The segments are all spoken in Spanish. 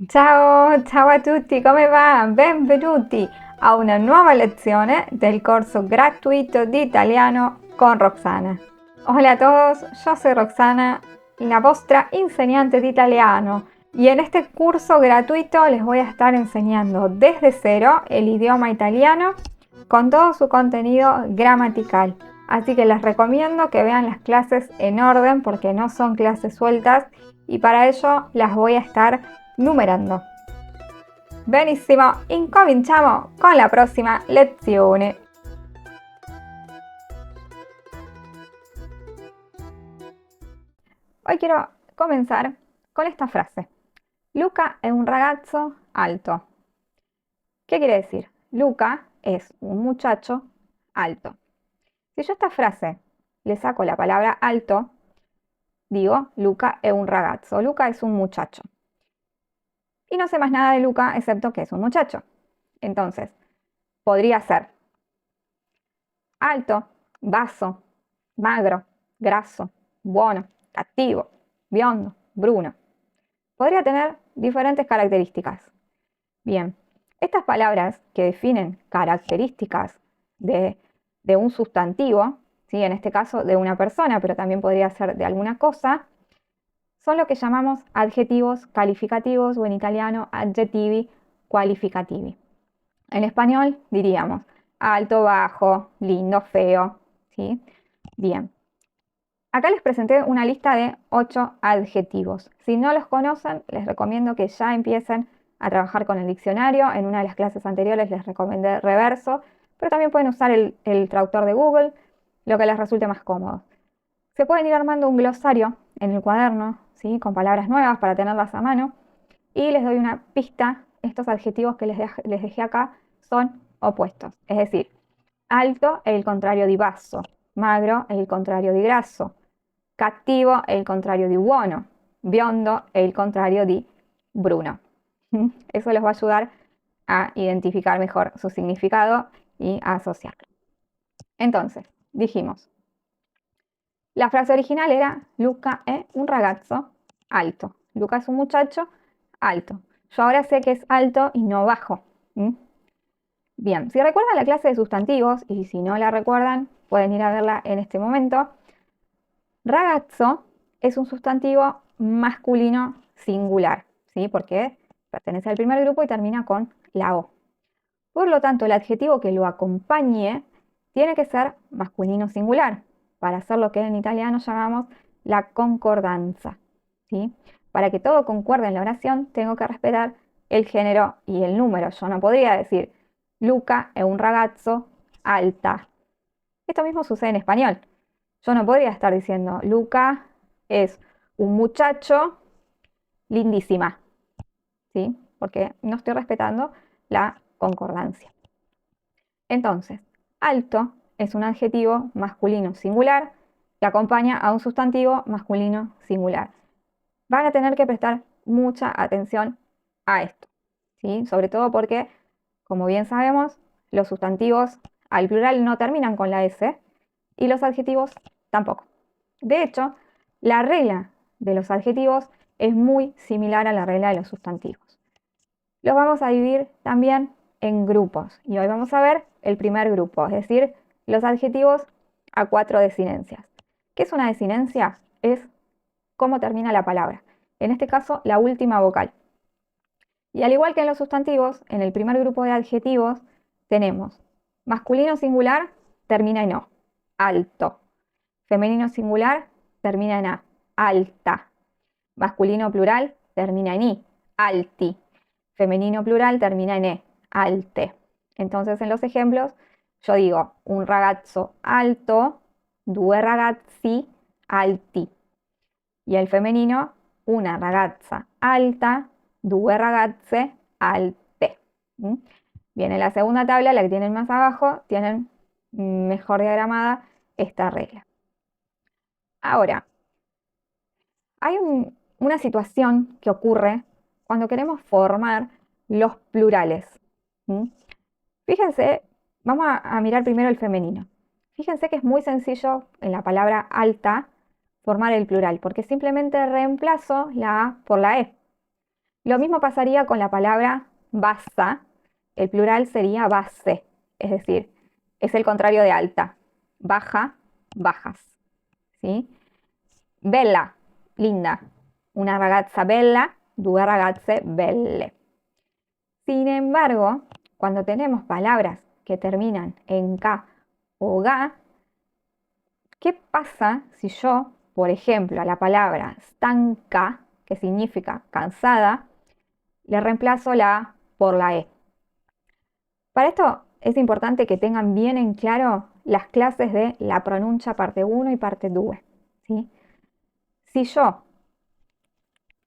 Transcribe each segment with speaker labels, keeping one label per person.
Speaker 1: Ciao, ciao a tutti, come va? Benvenuti a una nuova lezione del corso gratuito di italiano con Roxana. Hola a todos, yo soy Roxana, la vostra insegnante de italiano, y en este curso gratuito les voy a estar enseñando desde cero el idioma italiano con todo su contenido gramatical. Así que les recomiendo que vean las clases en orden porque no son clases sueltas y para ello las voy a estar numerando. Benissimo, incominciamo con la prossima lezione. Hoy quiero comenzar con esta frase. Luca è un ragazzo alto. ¿Qué quiere decir? Luca es un muchacho alto. Si yo a esta frase le saco la palabra alto, digo Luca è un ragazzo. Luca es un muchacho. Y no sé más nada de Luca excepto que es un muchacho. Entonces, podría ser alto, basso, magro, grasso, buono, cattivo, biondo, bruno. Podría tener diferentes características. Bien, estas palabras que definen características de un sustantivo, ¿sí? En este caso de una persona, pero también podría ser de alguna cosa, son lo que llamamos adjetivos calificativos o en italiano adjetivi qualificativi. En español diríamos alto, bajo, lindo, feo, ¿sí? Bien. Acá les presenté una lista de 8 adjetivos. Si no los conocen, les recomiendo que ya empiecen a trabajar con el diccionario. En una de las clases anteriores les recomendé reverso, pero también pueden usar el traductor de Google, lo que les resulte más cómodo. Se pueden ir armando un glosario en el cuaderno, ¿sí? Con palabras nuevas para tenerlas a mano. Y les doy una pista, estos adjetivos que les dejé acá son opuestos. Es decir, alto è il contrario di basso, magro è il contrario di grasso, cattivo è il contrario di buono, biondo è il contrario di bruno. Eso les va a ayudar a identificar mejor su significado y a asociarlo. Entonces, dijimos, la frase original era Luca è un ragazzo alto. Luca es un muchacho alto. Yo ahora sé que es alto y no bajo. Bien, si recuerdan la clase de sustantivos, y si no la recuerdan, pueden ir a verla en este momento. Ragazzo es un sustantivo masculino singular, ¿sí? Porque pertenece al primer grupo y termina con la O. Por lo tanto, el adjetivo que lo acompañe tiene que ser masculino singular, para hacer lo que en italiano llamamos la concordanza, ¿sí? Para que todo concuerde en la oración, tengo que respetar el género y el número. Yo no podría decir Luca è un ragazzo alta. Esto mismo sucede en español. Yo no podría estar diciendo Luca es un muchacho lindísima, ¿sí? Porque no estoy respetando la concordancia. Entonces, alto es un adjetivo masculino singular que acompaña a un sustantivo masculino singular. Van a tener que prestar mucha atención a esto, ¿sí? Sobre todo porque, como bien sabemos, los sustantivos al plural no terminan con la S y los adjetivos tampoco. De hecho, la regla de los adjetivos es muy similar a la regla de los sustantivos. Los vamos a dividir también en grupos y hoy vamos a ver el primer grupo, es decir, los adjetivos a 4 desinencias. ¿Qué es una desinencia? Es cómo termina la palabra. En este caso, la última vocal. Y al igual que en los sustantivos, en el primer grupo de adjetivos tenemos masculino singular, termina en O, alto. Femenino singular, termina en A, alta. Masculino plural, termina en I, alti. Femenino plural, termina en E, alte. Entonces, en los ejemplos, yo digo un ragazzo alto, due ragazzi alti. Y el femenino, una ragazza alta, due ragazze alte. Bien, en la segunda tabla, la que tienen más abajo, tienen mejor diagramada esta regla. Ahora, hay una situación que ocurre cuando queremos formar los plurales. Fíjense, vamos a mirar primero el femenino. Fíjense que es muy sencillo en la palabra alta formar el plural, porque simplemente reemplazo la A por la E. Lo mismo pasaría con la palabra basa. El plural sería base, es decir, es el contrario de alta. Baja, bajas. ¿Sí? Bella, linda. Una ragazza bella, due ragazze belle. Sin embargo, cuando tenemos palabras que terminan en K o GA, ¿qué pasa si yo, por ejemplo, a la palabra stanca, que significa cansada, le reemplazo la A por la E? Para esto es importante que tengan bien en claro las clases de la pronuncia parte 1 y parte 2. ¿Sí? Si yo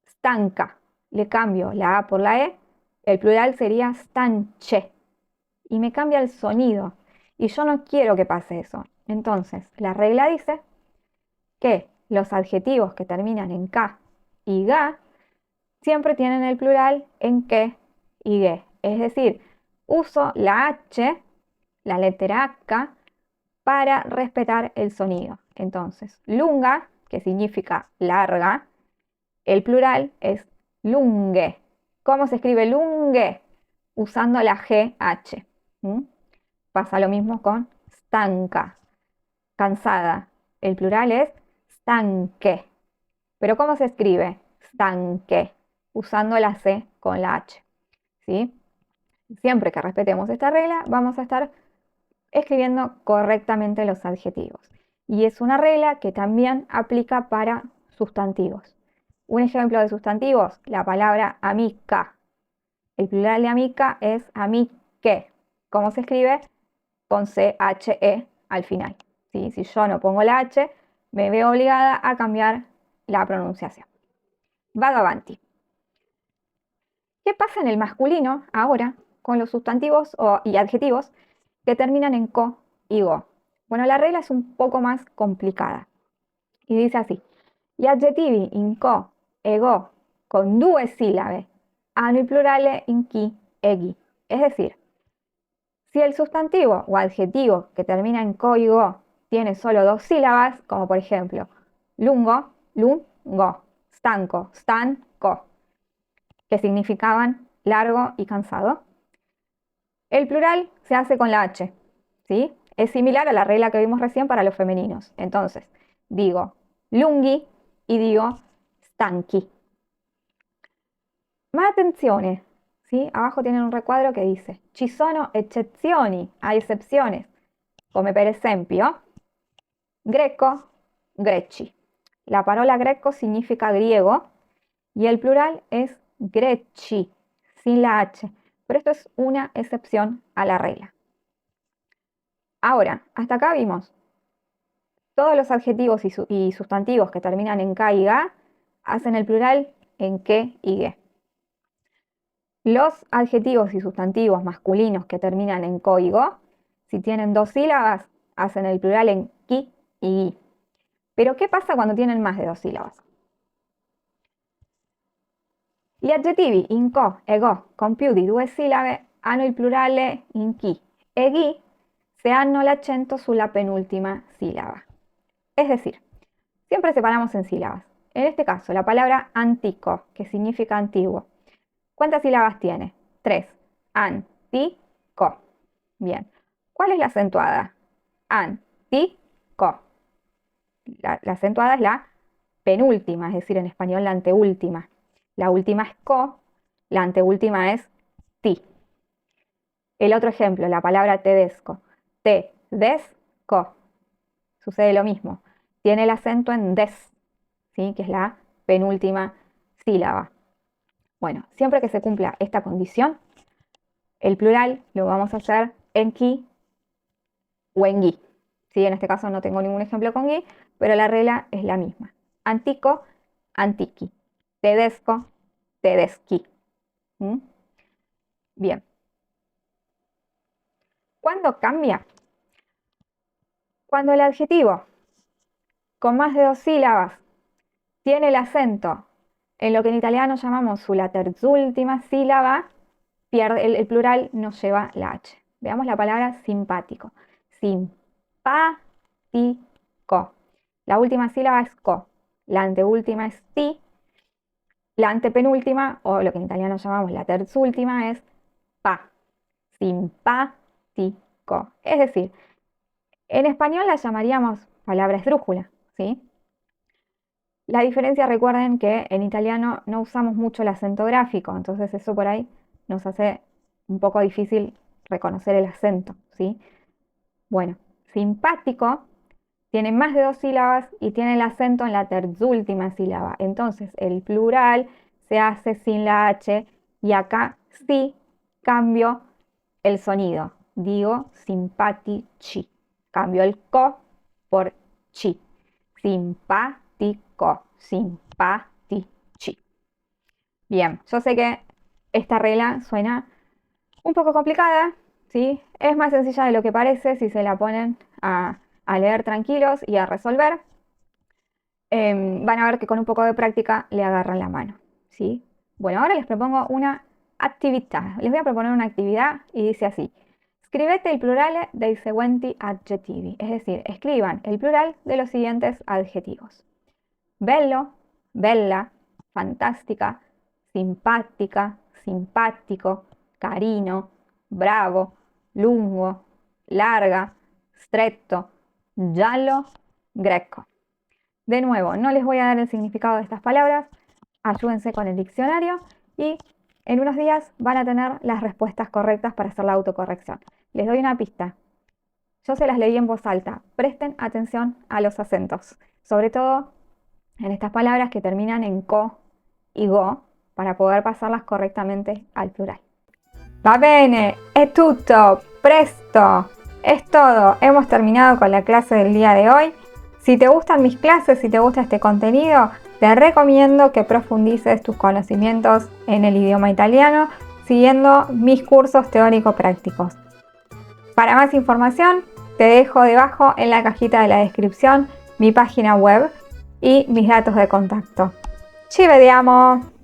Speaker 1: stanca le cambio la A por la E, el plural sería stanche y me cambia el sonido. Y yo no quiero que pase eso. Entonces, la regla dice que los adjetivos que terminan en K y GA siempre tienen el plural en que y ge. Es decir, uso la H, la letra K, para respetar el sonido. Entonces, lunga, que significa larga, el plural es lunge. ¿Cómo se escribe lunge? Usando la GH. Pasa lo mismo con stanca, cansada. El plural es stanque. Pero ¿cómo se escribe? Stanque, usando la C con la H. ¿Sí? Siempre que respetemos esta regla, vamos a estar escribiendo correctamente los adjetivos. Y es una regla que también aplica para sustantivos. Un ejemplo de sustantivos, la palabra amica. El plural de amica es amique. ¿Cómo se escribe? Con CHE al final. ¿Sí? Si yo no pongo la H, me veo obligada a cambiar la pronunciación. Vado avanti. ¿Qué pasa en el masculino ahora con los sustantivos y adjetivos que terminan en co y go? Bueno, la regla es un poco más complicada y dice así: gli aggettivi in co e go con due sílabe hanno il plurale in chi e ghi. Es decir, si el sustantivo o adjetivo que termina en co y go tiene solo dos sílabas, como por ejemplo lungo, lungo, stanco, stanco, que significaban largo y cansado, el plural se hace con la H, ¿sí? Es similar a la regla que vimos recién para los femeninos. Entonces, digo lunghi y digo stanchi. Ma attenzione, ¿sí? Abajo tienen un recuadro que dice ci sono eccezioni, hay excepciones, come per esempio greco, greci. La parola greco significa griego y el plural es greci, sin la H. Pero esto es una excepción a la regla. Ahora, hasta acá vimos todos los adjetivos y sustantivos que terminan en K y GA hacen el plural en que y ge. Los adjetivos y sustantivos masculinos que terminan en co y go, si tienen dos sílabas, hacen el plural en qui y ghi. Pero ¿qué pasa cuando tienen más de dos sílabas? Gli aggettivi in co e go con più di due sillabe hanno il plurale in chi e ghi se hanno l'accento sulla penúltima sílaba. Es decir, siempre separamos en sílabas. En este caso, la palabra antico, que significa antiguo. ¿Cuántas sílabas tiene? 3. Antico. Bien. ¿Cuál es la acentuada? Antico. La acentuada es la penúltima, es decir, en español la anteúltima. La última es co, la anteúltima es ti. El otro ejemplo, la palabra tedesco. Tedesco. Sucede lo mismo. Tiene el acento en des, ¿sí? Que es la penúltima sílaba. Bueno, siempre que se cumpla esta condición, el plural lo vamos a hacer en qui o en gui. ¿Sí? En este caso no tengo ningún ejemplo con gui, pero la regla es la misma. Antico, antiqui. Tedesco, tedeschi. Bien. ¿Cuándo cambia? Cuando el adjetivo con más de dos sílabas tiene el acento en lo que en italiano llamamos sulla terzultima sílaba, el plural no lleva la H. Veamos la palabra simpático. Simpático. La última sílaba es co, la anteúltima es ti La antepenúltima, o lo que en italiano llamamos la terzúltima, es pa, simpático. Es decir, en español la llamaríamos palabra esdrújula, ¿sí? La diferencia, recuerden que en italiano no usamos mucho el acento gráfico, entonces eso por ahí nos hace un poco difícil reconocer el acento, ¿sí? Bueno, simpático tiene más de 2 sílabas y tiene el acento en la terzúltima sílaba. Entonces el plural se hace sin la H y acá sí cambio el sonido. Digo simpatici. Cambio el co por chi. Simpático, simpatici. Bien, yo sé que esta regla suena un poco complicada, ¿sí? Es más sencilla de lo que parece si se la ponen a leer tranquilos y a resolver. Van a ver que con un poco de práctica le agarran la mano, ¿sí? Bueno, ahora les propongo una actividad. Les voy a proponer una actividad y dice así. Scrivete il plurale dei seguenti aggettivi, es decir, escriban el plural de los siguientes adjetivos. Bello, bella, fantástica, simpática, simpático, carino, bravo, lungo, larga, stretto, giallo, greco. De nuevo, no les voy a dar el significado de estas palabras, ayúdense con el diccionario y en unos días van a tener las respuestas correctas para hacer la autocorrección. Les doy una pista. Yo se las leí en voz alta. Presten atención a los acentos, sobre todo en estas palabras que terminan en co y go, para poder pasarlas correctamente al plural. Va bene, è tutto, presto, es todo. Hemos terminado con la clase del día de hoy. Si te gustan mis clases, si te gusta este contenido, te recomiendo que profundices tus conocimientos en el idioma italiano siguiendo mis cursos teórico-prácticos. Para más información, te dejo debajo en la cajita de la descripción mi página web y mis datos de contacto. Ci vediamo!